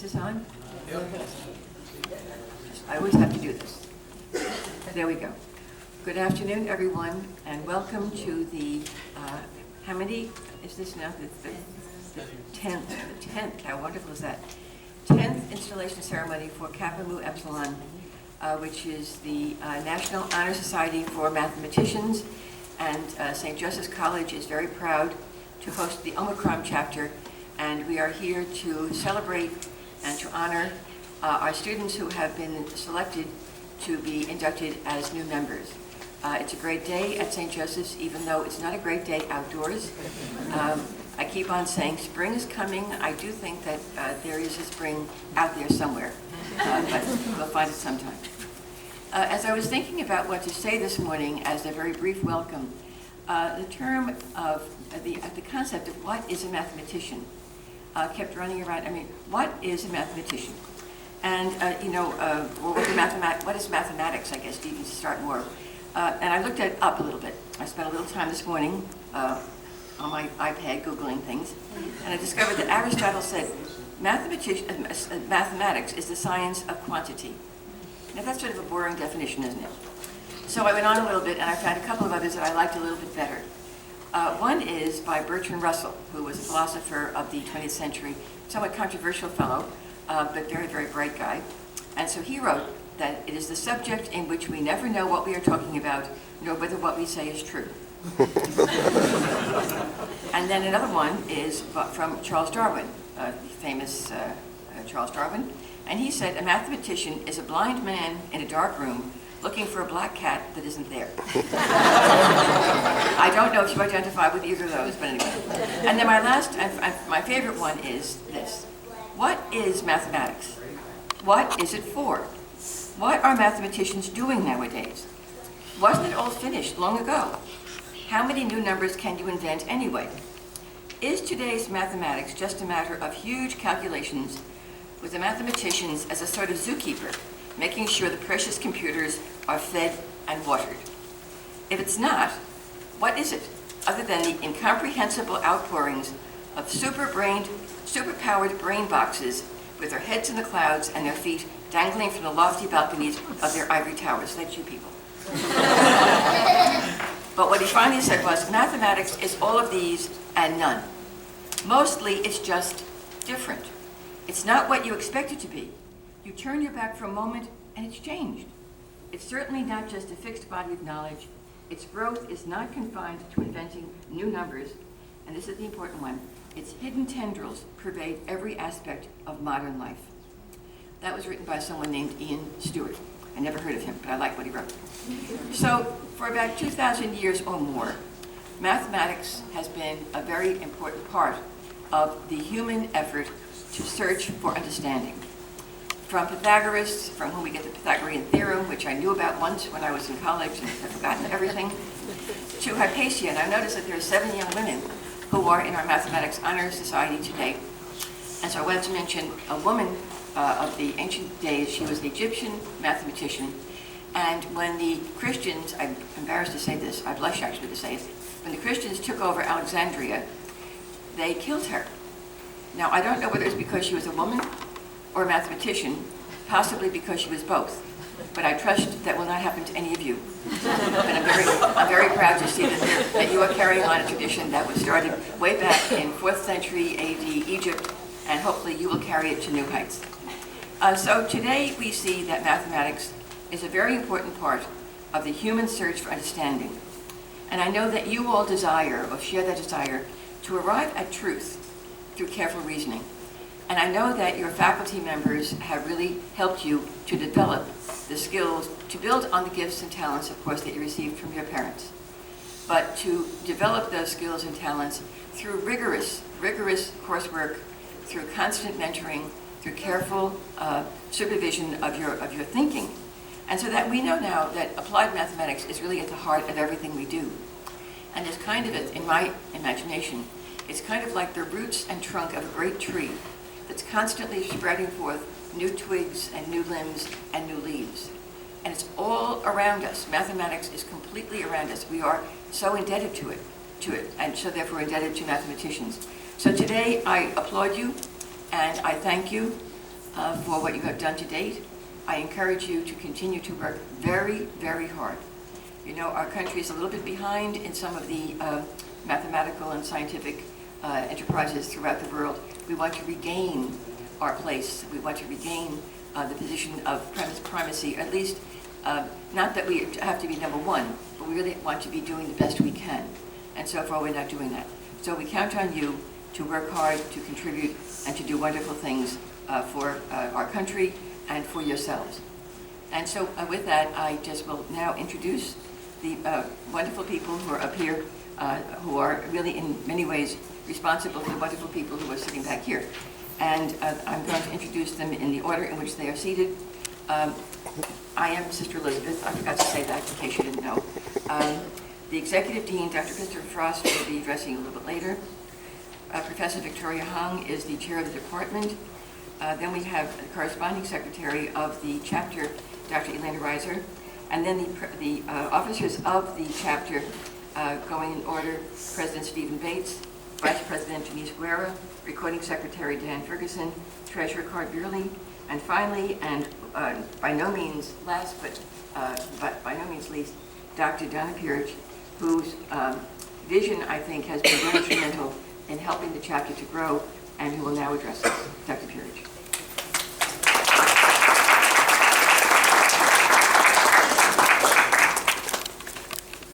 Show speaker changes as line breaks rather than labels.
this on? Yep. I always have to do this. There we go. Good afternoon, everyone, and welcome to the, how many is this now? The 10th, how wonderful is that? 10th installation ceremony for Kappa Mu Epsilon, which is the National Honor Society for Mathematicians, and St. Joseph's College is very proud to host the Omicron chapter, and we are here to celebrate and to honor our students who have been selected to be inducted as new members. It's a great day at St. Joseph's, even though it's not a great day outdoors. I keep on saying spring is coming. I do think that there is a spring out there somewhere, but we'll find it sometime. As I was thinking about what to say this morning as a very brief welcome, the term of the concept of what is a mathematician kept running around. I mean, what is a mathematician? And what is mathematics? I guess even to start more. And I looked it up a little bit. I spent a little time this morning on my iPad Googling things, and I discovered that Aristotle said mathematics is the science of quantity. Now that's sort of a boring definition, isn't it? So I went on a little bit, and I found a couple of others that I liked a little bit better. One is by Bertrand Russell, who was a philosopher of the 20th century, somewhat controversial fellow, but very, very bright guy. And so he wrote that it is the subject in which we never know what we are talking about, nor whether what we say is true. And then another one is from Charles Darwin, famous Charles Darwin. And he said, a mathematician is a blind man in a dark room looking for a black cat that isn't there. I don't know if you identify with either of those, but anyway. And then my last, my favorite one is this. What is mathematics? What is it for? What are mathematicians doing nowadays? Wasn't it all finished long ago? How many new numbers can you invent anyway? Is today's mathematics just a matter of huge calculations with the mathematicians as a sort of zookeeper, making sure the precious computers are fed and watered? If it's not, what is it, other than the incomprehensible outpourings of super-powered brain boxes with their heads in the clouds and their feet dangling from the lofty balconies of their ivory towers? That's you people. But what he finally said was, mathematics is all of these and none. Mostly it's just different. It's not what you expect it to be. You turn your back for a moment and it's changed. It's certainly not just a fixed body of knowledge. Its growth is not confined to inventing new numbers, and this is the important one. Its hidden tendrils pervade every aspect of modern life. That was written by someone named Ian Stewart. I never heard of him, but I like what he wrote. So for about 2,000 years or more, mathematics has been a very important part of the human effort to search for understanding. From Pythagoras, from whom we get the Pythagorean theorem, which I knew about once when I was in college and have forgotten everything, to Hypatia. And I noticed that there are 7 young women who are in our Mathematics Honor Society today. And so I wanted to mention a woman of the ancient days. She was an Egyptian mathematician. And when the Christians, I'm embarrassed to say this, I blush actually to say it, when the Christians took over Alexandria, they killed her. Now, I don't know whether it's because she was a woman or a mathematician, possibly because she was both. But I trust that will not happen to any of you. But I'm very proud to see that you are carrying on a tradition that was started way back in 4th century AD Egypt, and hopefully you will carry it to new heights. So today we see that mathematics is a very important part of the human search for understanding. And I know that you all desire, or share that desire, to arrive at truth through careful reasoning. And I know that your faculty members have really helped you to develop the skills to build on the gifts and talents, of course, that you received from your parents, but to develop those skills and talents through rigorous coursework, through constant mentoring, through careful supervision of your thinking. And so that we know now that applied mathematics is really at the heart of everything we do. And it's kind of, in my imagination, it's kind of like the roots and trunk of a great tree that's constantly spreading forth new twigs and new limbs and new leaves. And it's all around us. Mathematics is completely around us. We are so indebted to it, and so therefore indebted to mathematicians. So today I applaud you and I thank you for what you have done to date. I encourage you to continue to work very, very hard. You know, our country is a little bit behind in some of the mathematical and scientific enterprises throughout the world. We want to regain our place. We want to regain the position of primacy, at least not that we have to be number one, but we really want to be doing the best we can. And so far, we're not doing that. So we count on you to work hard, to contribute, and to do wonderful things for our country and for yourselves. And so with that, I just will now introduce the wonderful people who are up here, who are really in many ways responsible for the wonderful people who are sitting back here. And I'm going to introduce them in the order in which they are seated. I am Sister Elizabeth. I forgot to say that in case you didn't know. The Executive Dean, Dr. Christopher Frost, will be addressing a little bit later. Professor Victoria Hung is the chair of the department. Then we have the corresponding secretary of the chapter, Dr. Elena Reiser. And then the officers of the chapter going in order, President Stephen Bates, Vice President Denise Guerra, Recording Secretary Dan Ferguson, Treasurer Card Burley, and finally, and by no means last, but by no means least, Dr. Donna Peerage, whose vision, I think, has been very instrumental in helping the chapter to grow, and who will now address us. Dr. Peerage.